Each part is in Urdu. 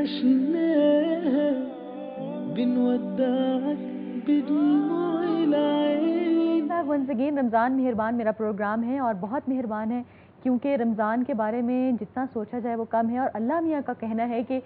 ماشيناها بنودعك بدموع العين. ونس اگین رمضان مہربان میرا پروگرام ہے اور بہت مہربان ہے کیونکہ رمضان کے بارے میں جتنا سوچا جائے وہ کم ہے، اور اللہ میاں کا کہنا ہے کہ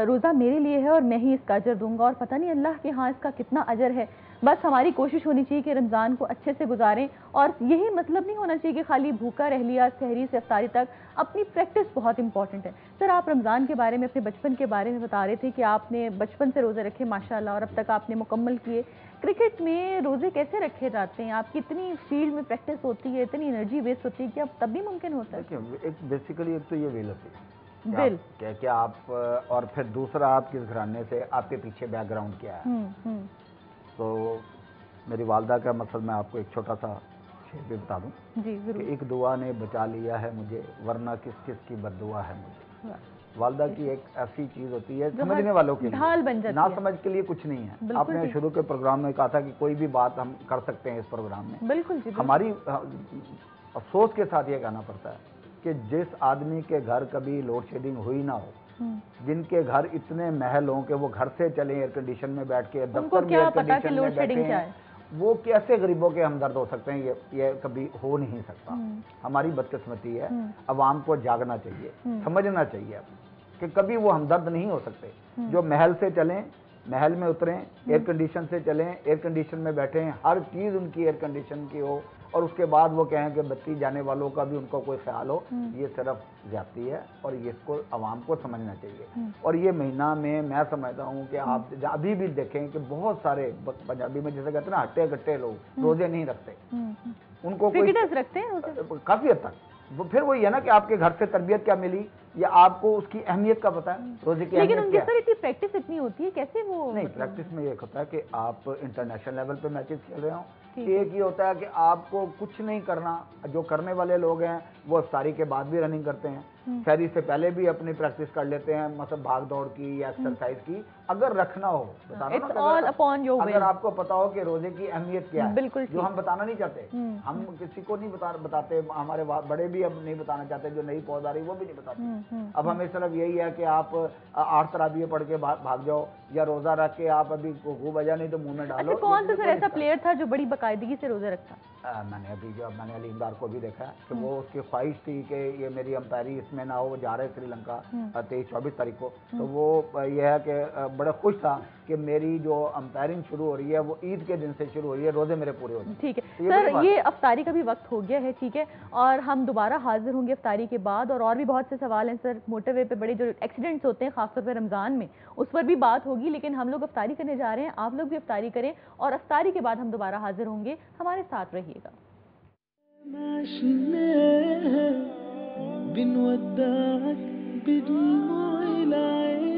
روزہ میرے لیے ہے اور میں ہی اس کا اجر دوں گا، اور پتہ نہیں اللہ کے ہاں اس کا کتنا اجر ہے. بس ہماری کوشش ہونی چاہیے کہ رمضان کو اچھے سے گزاریں، اور یہی مطلب نہیں ہونا چاہیے کہ خالی بھوکا رہ لیا سحری سے افطاری تک. اپنی پریکٹس بہت امپورٹنٹ ہے. سر آپ رمضان کے بارے میں اپنے بچپن کے بارے میں بتا رہے تھے کہ آپ نے بچپن سے روزے رکھے ماشاءاللہ اور اب تک آپ نے مکمل کیے. کرکٹ میں روزے کیسے رکھے جاتے ہیں؟ آپ کی اتنی فیلڈ میں پریکٹس ہوتی ہے، اتنی انرجی ویسٹ ہوتی ہے کہ اب تب بھی ممکن ہوتا ہے؟ ایک بیسیکلی ایک تو یہ ویل ہوتی ہے کہ آپ، اور پھر دوسرا آپ کس گھرانے سے، آپ کے پیچھے بیک گراؤنڈ کیا ہے. تو میری والدہ کا مقصد میں آپ کو ایک چھوٹا سا شعر بھی بتا دوں کہ ایک دعا نے بچا لیا ہے مجھے ورنہ کس کس کی بد دعا ہے مجھے. والدہ کی ایک ایسی چیز ہوتی ہے سمجھنے والوں کے لیے، نہ سمجھ کے لیے کچھ نہیں ہے. آپ نے شروع کے پروگرام میں کہا تھا کہ کوئی بھی بات ہم کر سکتے ہیں اس پروگرام میں. بالکل ہماری افسوس کے ساتھ یہ کہنا پڑتا ہے کہ جس آدمی کے گھر کبھی لوڈ شیڈنگ ہوئی نہ ہو، جن کے گھر اتنے محل ہوں کہ وہ گھر سے چلیں ایئر کنڈیشن میں بیٹھ کے، دفتر میں ایئر کنڈیشن میں بیٹھے ہیں، وہ کیسے غریبوں کے ہمدرد ہو سکتے ہیں؟ یہ کبھی ہو نہیں سکتا. ہماری بدقسمتی ہے. عوام کو جاگنا چاہیے، سمجھنا چاہیے کہ کبھی وہ ہمدرد نہیں ہو سکتے. جو محل سے چلیں، محل میں اتریں، ایئر کنڈیشن سے چلیں، ایئر کنڈیشن میں بیٹھیں، ہر چیز ان کی ایئر کنڈیشن کی ہو، اور اس کے بعد وہ کہیں کہ بتی جانے والوں کا بھی ان کو کوئی خیال ہو. یہ صرف زیادتی ہے اور اس کو عوام کو سمجھنا چاہیے. اور یہ مہینہ میں سمجھتا ہوں کہ آپ ابھی بھی دیکھیں کہ بہت سارے پنجابی میں جیسے کہتے ہیں نا ہٹے گٹے لوگ روزے نہیں رکھتے. ان کو رکھتے ہیں کافی حد تک. پھر وہی ہے نا کہ آپ کے گھر سے تربیت کیا ملی یا آپ کو اس کی اہمیت کا پتا ہے روزے کی اہمیت کیا ہے. لیکن ان کی اتنی پریکٹس اتنی ہوتی ہے کیسے وہ نہیں، پریکٹس میں یہ ہوتا ہے کہ آپ انٹرنیشنل لیول پہ میچز کھیل رہے ہوں. ایک یہ ہوتا ہے کہ آپ کو کچھ نہیں کرنا. جو کرنے والے لوگ ہیں وہ افطاری کے بعد بھی رننگ کرتے ہیں، سحری سے پہلے بھی اپنی پریکٹس کر لیتے ہیں، مطلب بھاگ دوڑ کی یا ایکسرسائز کی. اگر رکھنا ہو، اگر آپ کو پتا ہو کہ روزے کی اہمیت کیا ہے، جو ہم بتانا نہیں چاہتے، ہم کسی کو نہیں بتاتے، ہمارے بڑے بھی اب نہیں بتانا چاہتے، جو نئی پود آ رہی وہ بھی نہیں بتاتے. اب ہمیں صرف یہی ہے کہ آپ 8 تراویح پڑھ کے بھاگ جاؤ، یا روزہ رکھ کے آپ ابھی خوب بجا نہیں تو منہ میں ڈالو. کون سا ایسا پلیئر تھا جو بڑی باقاعدگی سے روزے رکھتا؟ میں نے علیم ڈار کو بھی دیکھا کہ وہ اس کی خواہش تھی کہ یہ میری امپائری اس میں نہ ہو. وہ جا رہے سری لنکا 23-24 تاریخ کو، تو وہ یہ ہے کہ بڑے خوش تھا کہ میری جو امپائرنگ شروع ہو رہی ہے وہ عید کے دن سے شروع ہو رہی ہے، روزے میرے پورے ہو جائیں. ٹھیک ہے سر، یہ افطاری کا بھی وقت ہو گیا ہے، ٹھیک ہے، اور ہم دوبارہ حاضر ہوں گے افطاری کے بعد. اور بھی بہت سے سوال ہیں سر. موٹر وے پہ بڑے جو ایکسیڈنٹس ہوتے ہیں خاص طور پہ رمضان میں، اس پر بھی بات ہوگی. لیکن ہم لوگ افطاری کرنے جا رہے ہیں، آپ لوگ بھی افطاری کریں، اور افطاری کے بعد ہم دوبارہ حاضر ہوں گے. ہمارے ساتھ رہیے گا. ماشيناها بنودعك بدموع العين.